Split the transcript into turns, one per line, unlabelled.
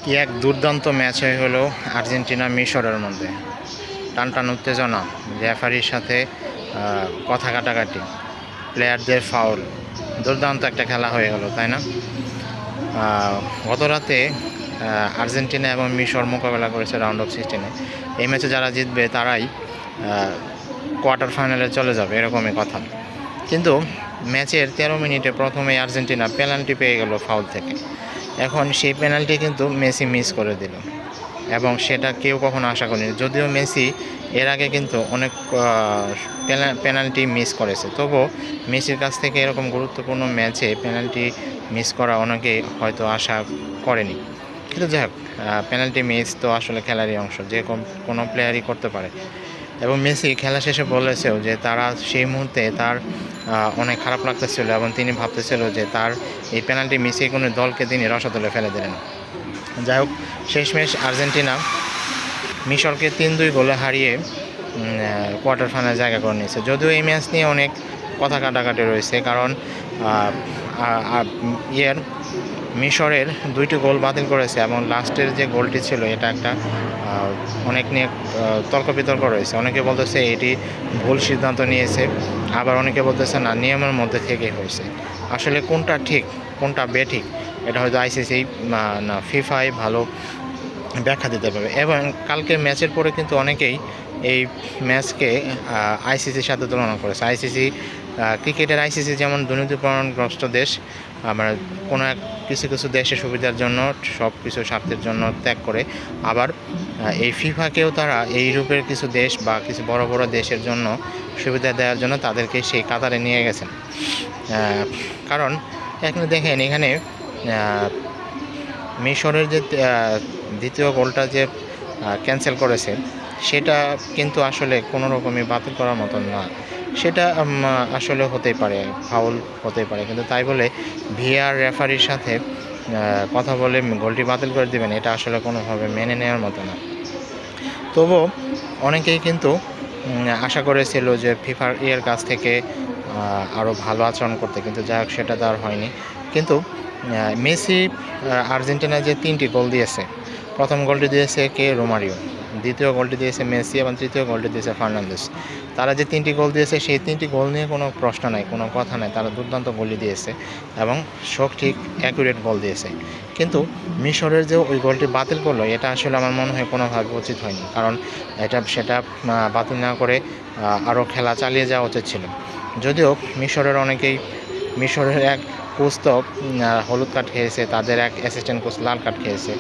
কি এক দুর্দান্ত ম্যাচ হয়ে হলো আর্জেন্টিনা মিশরের মধ্যে। টানটান উত্তেজনা, রেফারির সাথে কথা কাটাকাটি, প্লেয়ারদের ফাউল, দুর্দান্ত একটা খেলা হয়ে গেল, তাই না? গত রাতে আর্জেন্টিনা এবং মিশর মোকাবেলা করেছে রাউন্ড অফ 16-এ। এই ম্যাচে যারা জিতবে তারাই কোয়ার্টার ফাইনালে চলে যাবে, এরকমই কথা। কিন্তু ম্যাচের 13 মিনিটে প্রথমেই আর্জেন্টিনা পেনাল্টি পেয়ে গেল ফাউল থেকে। এখন সেই পেনাল্টি কিন্তু মেসি মিস করে দিল, এবং সেটা কেউ কখনো আশা করেনি। যদিও মেসি এর আগে কিন্তু অনেক পেনাল্টি মিস করেছে, তবুও মেসির কাছ থেকে এরকম গুরুত্বপূর্ণ ম্যাচে পেনাল্টি মিস করা অনেকেই হয়তো আশা করেনি। কিন্তু যাই হোক, পেনাল্টি মিস তো আসলে খেলারই অংশ, যে কোনো প্লেয়ারই করতে পারে। এবং মেসি খেলা শেষে বলেছেও যে তারা সেই মুহূর্তে তার অনেক খারাপ লাগতেছিল, এবং তিনি ভাবতেছিল যে তার এই পেনাল্টি মিসে কোনো দলকে তিনি রসাতলে ফেলে দিলেন। যাই হোক, শেষমেশ আর্জেন্টিনা মিশরকে 3-2 গোলে হারিয়ে কোয়ার্টার ফাইনালে জায়গা করে নিয়েছে। যদিও এই ম্যাচ নিয়ে অনেক কথা কাটাকাটি রয়েছে, কারণ মিশরের 2টি গোল বাতিল করেছে, এবং লাস্টের যে গোলটি ছিল এটা একটা অনেক নিয়ে তর্ক বিতর্ক রয়েছে। অনেকে বলতেছে এটি ভুল সিদ্ধান্ত নিয়েছে, আবার অনেকে বলতেছে না, নিয়মের মধ্যে থেকেই হয়েছে। আসলে কোনটা ঠিক কোনটা বেঠিক এটা হয়তো আইসিসি না ফিফাই ভালো ব্যাখ্যা দিতে পারবে। এবং কালকের ম্যাচের পরে কিন্তু অনেকেই এই ম্যাচকে আইসিসির সাথে তুলনা করেছে। আইসিসি ক্রিকেটের আইসিসি যেমন দুর্নীতিগ্রস্ত দেশ, মানে কোনো এক কিছু কিছু দেশের সুবিধার জন্য সব কিছু স্বার্থের জন্য ত্যাগ করে, আবার এই ফিফাকেও তারা এই ইউরোপের কিছু দেশ বা কিছু বড় বড় দেশের জন্য সুবিধা দেওয়ার জন্য তাদেরকে সেই কাতারে নিয়ে গেছেন। কারণ এখানে দেখেন, এখানে মিশরের যে দ্বিতীয় গোলটা যে ক্যান্সেল করেছে সেটা কিন্তু আসলে কোনো রকমই বাতিল করার মতন না। সেটা আসলে হতেই পারে, ফাউল হতেই পারে, কিন্তু তাই বলে ভিআর রেফারির সাথে কথা বলে গোলটি বাতিল করে দেবেন, এটা আসলে কোনোভাবে মেনে নেওয়ার মতো না। তবুও অনেকেই কিন্তু আশা করেছিল যে ফিফার কাছ থেকে আরও ভালো আচরণ করতে, কিন্তু যাই হোক সেটা তো আর হয়নি। কিন্তু মেসি আর্জেন্টিনায় যে 3টি গোল দিয়েছে, প্রথম গোলটি দিয়েছে রোমারিও, দ্বিতীয় গোলটি দিয়েছে মেসি, এবং তৃতীয় গোলটি দিয়েছে ফার্নান্দেস। তারা যে 3টি গোল দিয়েছে সেই 3টি গোল নিয়ে কোনো প্রশ্ন নাই, কোনো কথা নাই, তারা দুর্দান্ত গোলই দিয়েছে এবং সঠিক অ্যাকুরেট গোল দিয়েছে। কিন্তু মিশরের যে ওই গোলটি বাতিল করলো, এটা আসলে আমার মনে হয় কোনোভাবে উচিত হয়নি, কারণ সেটা বাতিল না করে আরও খেলা চালিয়ে যাওয়া উচিত ছিল। যদিও মিশরের এক কোচ তো হলুদ কার্ড খেয়েছে, তাদের এক অ্যাসিস্ট্যান্ট কোচ লাল কার্ড খেয়েছে।